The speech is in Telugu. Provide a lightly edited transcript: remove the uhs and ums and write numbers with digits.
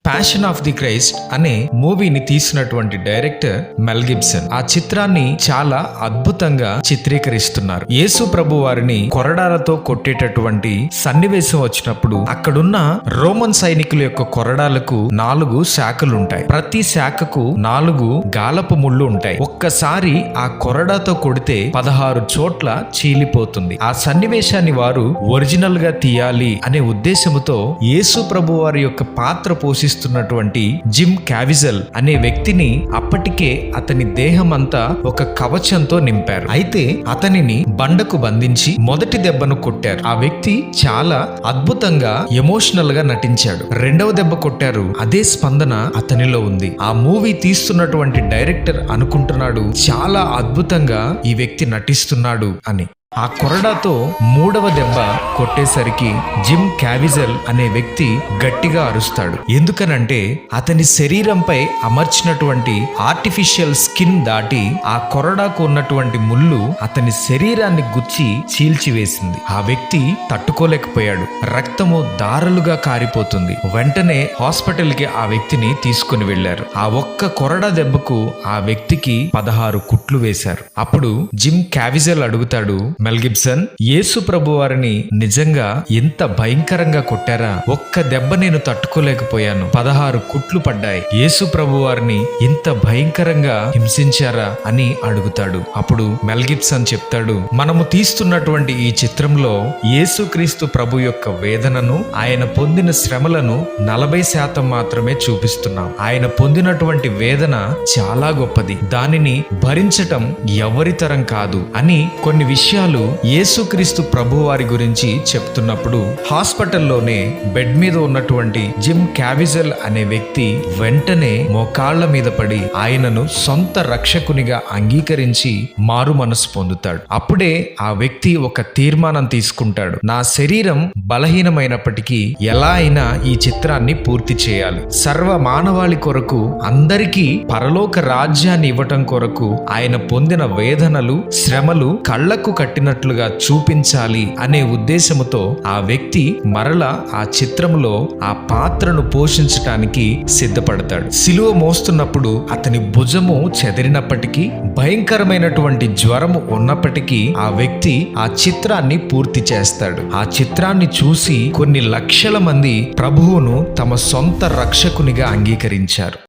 ప్యాషన్ ఆఫ్ ది క్రైస్ట్ అనే మూవీని తీసినటువంటి డైరెక్టర్ మెల్ గిబ్సన్ ఆ చిత్రాన్ని చాలా అద్భుతంగా చిత్రీకరిస్తున్నారు. యేసు ప్రభు వారిని కొరడాలతో కొట్టేటటువంటి సన్నివేశం వచ్చినప్పుడు అక్కడున్న రోమన్ సైనికుల యొక్క కొరడాలకు 4 శాఖలుంటాయి. ప్రతి శాఖకు 4 గాలపు ముళ్ళు ఉంటాయి. ఒక్కసారి ఆ కొరడాతో కొడితే 16 చోట్ల చీలిపోతుంది. ఆ సన్నివేశాన్ని వారు ఒరిజినల్ గా తీయాలి అనే ఉద్దేశముతో యేసు ప్రభు వారి యొక్క పాత్ర పోషిస్తున్నటువంటి జిమ్ క్యావిజల్ అనే వ్యక్తిని అప్పటికే అతని దేహం అంతా ఒక కవచంతో నింపారు. అయితే అతనిని బండకు బంధించి మొదటి దెబ్బను కొట్టారు. ఆ వ్యక్తి చాలా అద్భుతంగా ఎమోషనల్ గా నటించాడు. రెండవ దెబ్బ కొట్టారు, అదే స్పందన అతనిలో ఉంది. ఆ మూవీ తీస్తున్నటువంటి డైరెక్టర్ అనుకుంటున్నాడు చాలా అద్భుతంగా ఈ వ్యక్తి నటిస్తున్నాడు అని. ఆ కొరడాతో 3వ దెబ్బ కొట్టేసరికి జిమ్ క్యావిజల్ అనే వ్యక్తి గట్టిగా అరుస్తాడు. ఎందుకనంటే అతని శరీరంపై అమర్చినటువంటి ఆర్టిఫిషియల్ స్కిన్ దాటి ఆ కొరడాకు ఉన్నటువంటి ముళ్ళు అతని శరీరాన్ని గుచ్చి చీల్చివేసింది. ఆ వ్యక్తి తట్టుకోలేకపోయాడు. రక్తము దారలుగా కారిపోతుంది. వెంటనే హాస్పిటల్ కి ఆ వ్యక్తిని తీసుకుని వెళ్లారు. ఆ ఒక్క కొరడా దెబ్బకు ఆ వ్యక్తికి 16 కుట్లు వేశారు. అప్పుడు జిమ్ క్యావిజల్ అడుగుతాడు, మెల్ గిబ్సన్, యేసు ప్రభు వారిని నిజంగా ఎంత భయంకరంగా కొట్టారా? ఒక్క దెబ్బ నేను తట్టుకోలేకపోయాను. 16 కుట్లు పడ్డాయి. యేసు ప్రభు వారిని ఇంత భయంకరంగా హింసించారా అని అడుగుతాడు. అప్పుడు మెల్ గిబ్సన్ చెప్తాడు, మనము తీస్తున్నటువంటి ఈ చిత్రంలో యేసుక్రీస్తు ప్రభు యొక్క వేదనను, ఆయన పొందిన శ్రమలను 40% మాత్రమే చూపిస్తున్నాం. ఆయన పొందినటువంటి వేదన చాలా గొప్పది. దానిని భరించటం ఎవరి తరం కాదు అని కొన్ని విషయాలు యేసుక్రీస్తు ప్రభు వారి గురించి చెప్తున్నప్పుడు హాస్పిటల్లోనే బెడ్ మీద ఉన్నటువంటి జిమ్ క్యావిజల్ అనే వ్యక్తి వెంటనే మోకాళ్ల మీద పడి ఆయనను సొంత రక్షకునిగా అంగీకరించి మారు మనసు పొందుతాడు. అప్పుడే ఆ వ్యక్తి ఒక తీర్మానం తీసుకుంటాడు, నా శరీరం బలహీనమైనప్పటికీ ఎలా అయినా ఈ చిత్రాన్ని పూర్తి చేయాలి. సర్వ మానవాళి కొరకు, అందరికీ పరలోక రాజ్యాన్ని ఇవ్వటం కొరకు ఆయన పొందిన వేదనలు, శ్రమలు కళ్లకు కట్టినట్లుగా చూపించాలి అనే ఉద్దేశముతో ఆ వ్యక్తి మరలా ఆ చిత్రంలో ఆ పాత్రను పోషించటానికి సిద్ధపడతాడు. సిలువ మోస్తున్నప్పుడు అతని భుజము చెదిరినప్పటికీ, భయంకరమైనటువంటి జ్వరము ఉన్నప్పటికీ ఆ వ్యక్తి ఆ చిత్రాన్ని పూర్తి చేస్తాడు. ఆ చిత్రాన్ని చూసి కొన్ని లక్షల మంది ప్రభువును తమ సొంత రక్షకునిగా అంగీకరించారు.